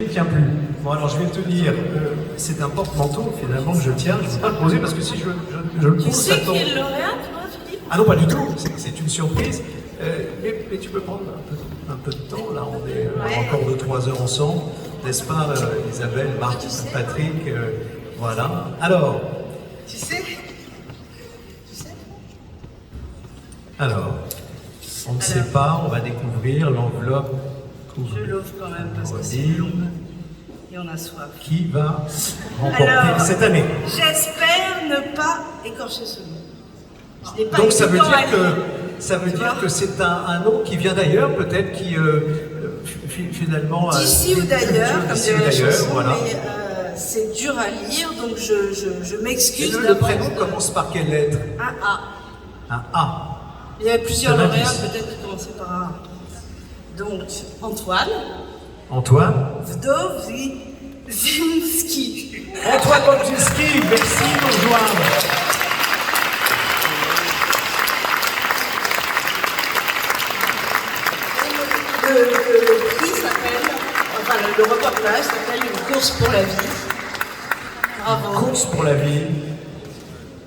Ne tient plus. Bon, alors je vais te dire, c'est un porte-manteau finalement que je tiens. Je ne vais pas le poser parce que si je le pose, Tu ça sais tombe. qui est le lauréat, toi, Philippe? Ah non, pas du tout. C'est une surprise. Mais tu peux prendre un peu de temps. Là, on est encore 2-3 heures ensemble, n'est-ce pas, Isabelle, Marc, Patrick, voilà. Alors. Tu sais? Alors, on ne sait pas. On va découvrir l'enveloppe. Je l'ouvre quand même parce que c'est long et on a soif. Qui va remporter Alors, cette année? J'espère ne pas écorcher ce nom. Je n'ai pas Donc eu ça le veut temps à dire lire. que c'est un nom qui vient d'ailleurs, peut-être qui finalement D'ici ou d'ailleurs, comme dirait la chanson, voilà. mais c'est dur à lire, donc je Et m'excuse. le prénom commence par quelle lettre? Un A. Un A. Il y avait plusieurs Ça lauréats, m'indice. peut-être qui commençaient par un A. Donc, Antoine Antoine. Wdowzinski. Antoine Wojcicki, merci de nous rejoindre. Le prix s'appelle, enfin le reportage s'appelle Une course pour la vie. Bravo. Course pour la vie,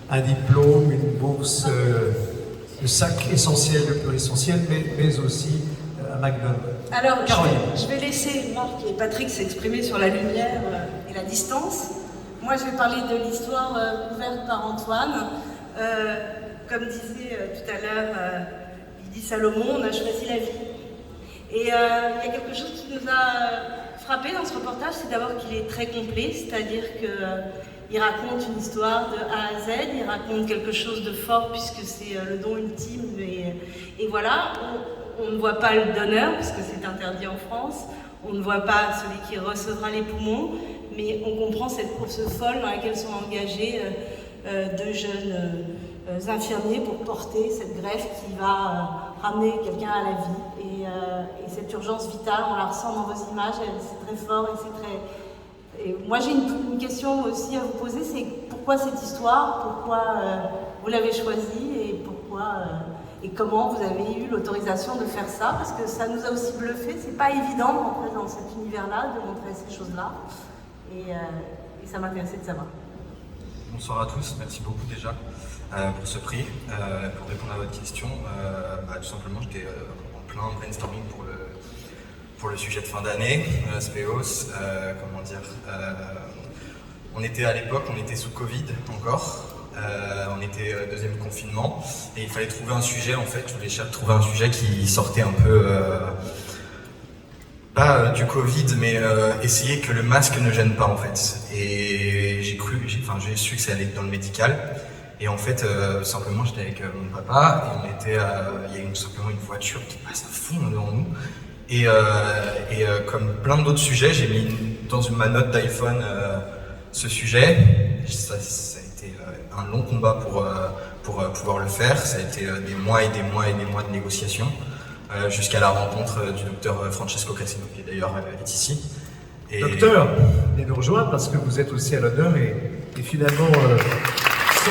un diplôme, une bourse, le sac essentiel, le plus essentiel, mais aussi un magnum. Alors, Caroline. je vais laisser Marc et Patrick s'exprimer sur la lumière et la distance. Moi, je vais parler de l'histoire ouverte par Antoine. Comme disait tout à l'heure, il dit Salomon, on a choisi la vie. Et il y a quelque chose qui nous a frappé dans ce reportage, c'est d'abord qu'il est très complet, c'est-à-dire qu'il raconte une histoire de A à Z, il raconte quelque chose de fort puisque c'est le don ultime. Et voilà, on ne voit pas le donneur, parce que c'est interdit en France, on ne voit pas celui qui recevra les poumons, mais on comprend cette course folle dans laquelle sont engagés deux jeunes infirmiers pour porter cette greffe qui va ramener quelqu'un à la vie. Et cette urgence vitale, on la ressent dans vos images, c'est très fort et c'est très... Et moi j'ai une question aussi à vous poser, c'est pourquoi cette histoire, pourquoi vous l'avez choisie et pourquoi... Et comment vous avez eu l'autorisation de faire ça? Parce que ça nous a aussi bluffé. C'est pas évident de rentrer dans cet univers-là, de montrer ces choses-là. Et ça m'intéressait de savoir. Bonsoir à tous, merci beaucoup déjà pour ce prix. Pour répondre à votre question, tout simplement j'étais en plein brainstorming pour le sujet de fin d'année, Speos, comment dire. On était à l'époque, on était sous Covid encore. On était deuxième confinement et il fallait trouver un sujet, en fait, je voulais trouver un sujet qui sortait un peu, pas du Covid, mais essayer que le masque ne gêne pas en fait. Et j'ai su que ça allait être dans le médical. Et en fait, simplement j'étais avec mon papa et il y a simplement une voiture qui passe à fond devant nous. Et comme plein d'autres sujets, j'ai mis dans ma note d'iPhone ce sujet. Ça a été un long combat pour pouvoir le faire. Ça a été des mois et des mois et des mois de négociations jusqu'à la rencontre du docteur Francesco Cassino, qui d'ailleurs est ici. Et... Docteur, venez nous rejoindre parce que vous êtes aussi à l'honneur et finalement, sans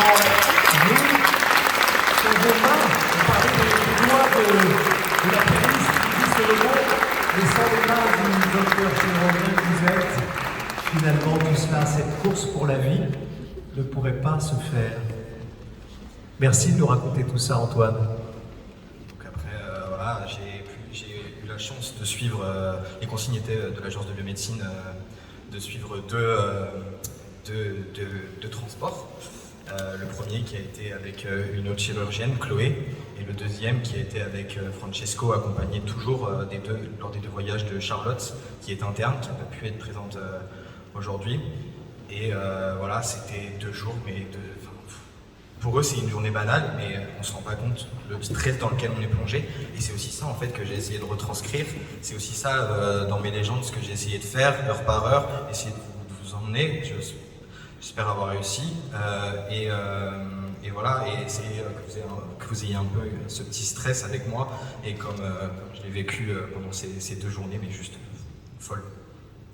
vos mains, on parlait des doigts de la pianiste qui dit c'est le mot, mais sans les mains du docteur chirurgien que vous êtes, finalement tout cela, cette course pour la vie, ne pourrait pas se faire. Merci de nous raconter tout ça, Antoine. Donc après, voilà, j'ai eu la chance de suivre, les consignes étaient de l'agence de biomédecine, de suivre deux transports. Le premier qui a été avec une autre chirurgienne, Chloé, et le deuxième qui a été avec Francesco, accompagné toujours lors des deux voyages de Charlotte, qui est interne, qui n'a pas pu être présente aujourd'hui. Et voilà, c'était 2 jours, mais pour eux c'est une journée banale, mais on ne se rend pas compte le stress dans lequel on est plongé. Et c'est aussi ça en fait que j'ai essayé de retranscrire. C'est aussi ça dans mes légendes, ce que j'ai essayé de faire, heure par heure, essayer de vous emmener. J'espère avoir réussi. Et voilà, et essayer que vous ayez un peu ce petit stress avec moi. Et comme je l'ai vécu pendant ces 2 journées, mais juste folle.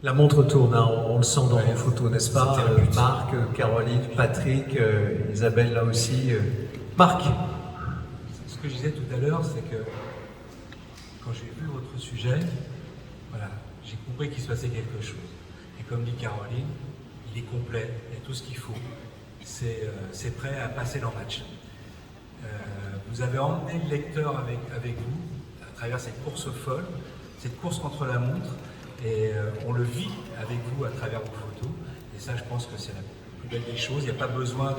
La montre tourne, hein, on le sent dans vos photos, n'est-ce pas? C'était le but. Marc, Caroline, Patrick, Isabelle là aussi. Marc. Ce que je disais tout à l'heure, c'est que quand j'ai vu votre sujet, voilà, j'ai compris qu'il se passait quelque chose. Et comme dit Caroline, il est complet, il y a tout ce qu'il faut. C'est prêt à passer leur match. Vous avez emmené le lecteur avec vous à travers cette course folle, cette course contre la montre, et on le vit avec vous à travers vos photos. Et ça, je pense que c'est la plus belle des choses. Il n'y a pas besoin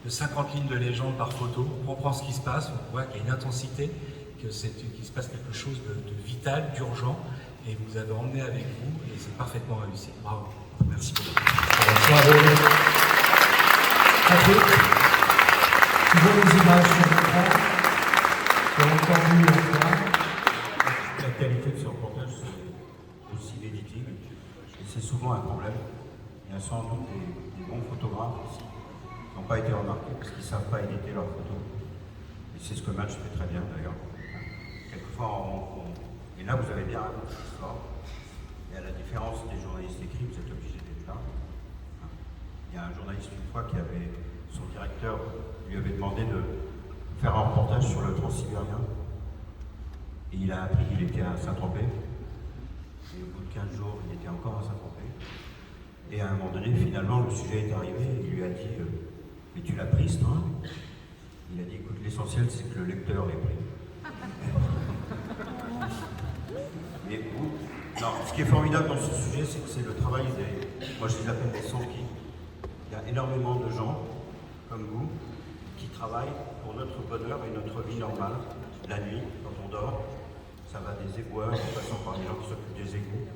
de 50 lignes de légende par photo. On comprend ce qui se passe, on voit qu'il y a une intensité, qu'il se passe quelque chose de vital, d'urgent, et vous avez emmené avec vous, et c'est parfaitement réussi. Bravo. Merci beaucoup. Patrick, tu vois les images sur l'écran, tu as entendu Antoine. La qualité de ce reportage, c'est aussi l'éditing, et c'est souvent un problème. Il y a sans doute des bons photographes aussi qui n'ont pas été remarqués parce qu'ils ne savent pas éditer leurs photos. Et c'est ce que Match fait très bien d'ailleurs. Quelquefois, et là vous avez bien raconté l'histoire. Et à la différence des journalistes écrits, vous êtes obligé d'être là. Il y a un journaliste une fois qui avait, son directeur lui avait demandé de faire un reportage sur le Transsibérien. Et il a appris qu'il était à Saint-Tropez. Et au bout de 15 jours, il était encore à Saint-Tropez. Et à un moment donné, finalement, le sujet est arrivé. Il lui a dit mais tu l'as pris ce train? Il a dit écoute, l'essentiel c'est que le lecteur l'ait pris. Mais vous, non, ce qui est formidable dans ce sujet, c'est que c'est le travail des. Moi je les appelle des sans-qui. Il y a énormément de gens comme vous qui travaillent pour notre bonheur et notre vie normale, la nuit, quand on dort. Ça va des éboueurs, en passant par les gens qui s'occupent des égouts.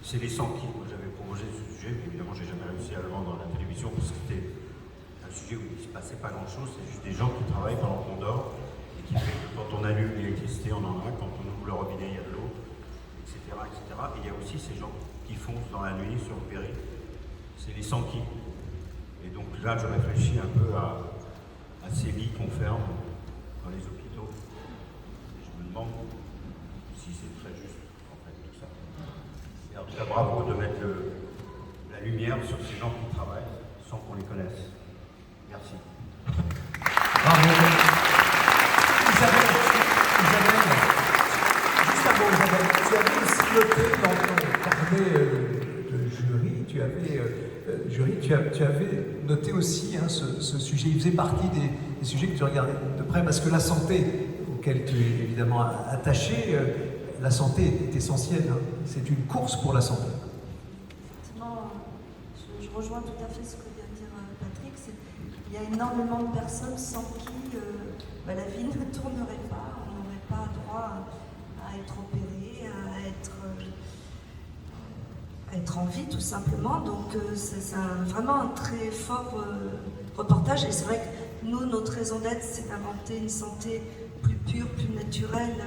C'est les sans-qui. Moi j'avais proposé ce sujet, mais évidemment j'ai jamais réussi à le vendre dans la télévision parce que c'était un sujet où il ne se passait pas grand-chose. C'est juste des gens qui travaillent pendant qu'on dort et qui fait que quand on allume l'électricité, on en a, quand on ouvre le robinet, il y a de l'eau, etc., etc. Et il y a aussi ces gens qui foncent dans la nuit sur le périph'. C'est les sans-qui. Et donc là, je réfléchis un peu à ces lits qu'on ferme dans les hôpitaux. Je me demande si c'est très juste, en fait, tout ça. Et en tout cas, bravo de mettre la lumière sur ces gens qui travaillent sans qu'on les connaisse. Merci. Bravo. Isabelle, juste un mot, Isabelle, tu avais aussi noté dans ton carnet de jury, tu avais noté aussi ce sujet, il faisait partie des sujets que tu regardais de près, parce que la santé, auquel tu es évidemment attaché, la santé est essentielle, hein. C'est une course pour la santé. Effectivement, je rejoins tout à fait ce que vient de dire Patrick. Il y a énormément de personnes sans qui la vie ne tournerait pas, on n'aurait pas droit à être opéré, à être en vie tout simplement. Donc c'est vraiment un très fort reportage, et c'est vrai que nous, notre raison d'être, c'est d'inventer une santé plus pure, plus naturelle,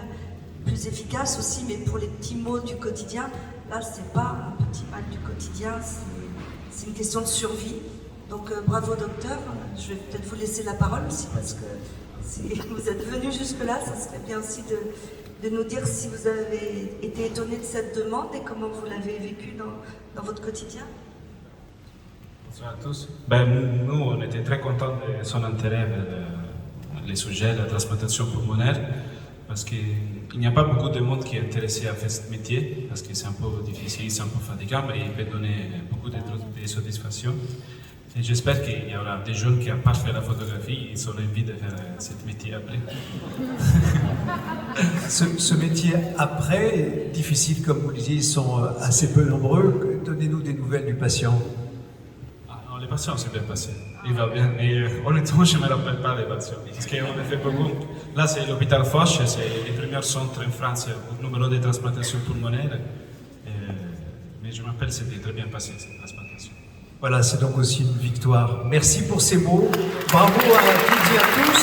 plus efficace aussi, mais pour les petits maux du quotidien. Là, c'est pas un petit mal du quotidien, c'est une question de survie. Donc bravo docteur, je vais peut-être vous laisser la parole aussi, parce que si vous êtes venu jusque-là, ça serait bien aussi de nous dire si vous avez été étonné de cette demande et comment vous l'avez vécu dans votre quotidien. Bonsoir à tous. Nous, on était très contents de son intérêt vers les sujets de la transplantation pulmonaire, parce qu'il n'y a pas beaucoup de monde qui est intéressé à faire ce métier, parce que c'est un peu difficile, c'est un peu fatigant, mais il peut donner beaucoup de satisfaction. Et j'espère qu'il y aura des jeunes qui, à part faire la photographie, ils auront envie de faire ce métier après. Ce métier après est difficile, comme vous le disiez, ils sont assez peu nombreux. Donnez-nous des nouvelles du patient. Ah non, les patients, c'est bien passé. Il va bien. Mais honnêtement, je ne me rappelle pas les patients. Parce qu'on a fait beaucoup. Là, c'est l'hôpital Foch, c'est le premier centre en France au numéro de transplantation pulmonaire. Mais je me rappelle, c'était très bien passé, cette transplantation. Voilà, c'est donc aussi une victoire. Merci pour ces mots. Bravo à toutes et à tous.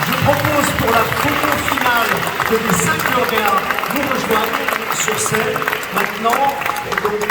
Je propose pour la photo finale que les 5 lauréats nous rejoignent sur scène maintenant. Et donc,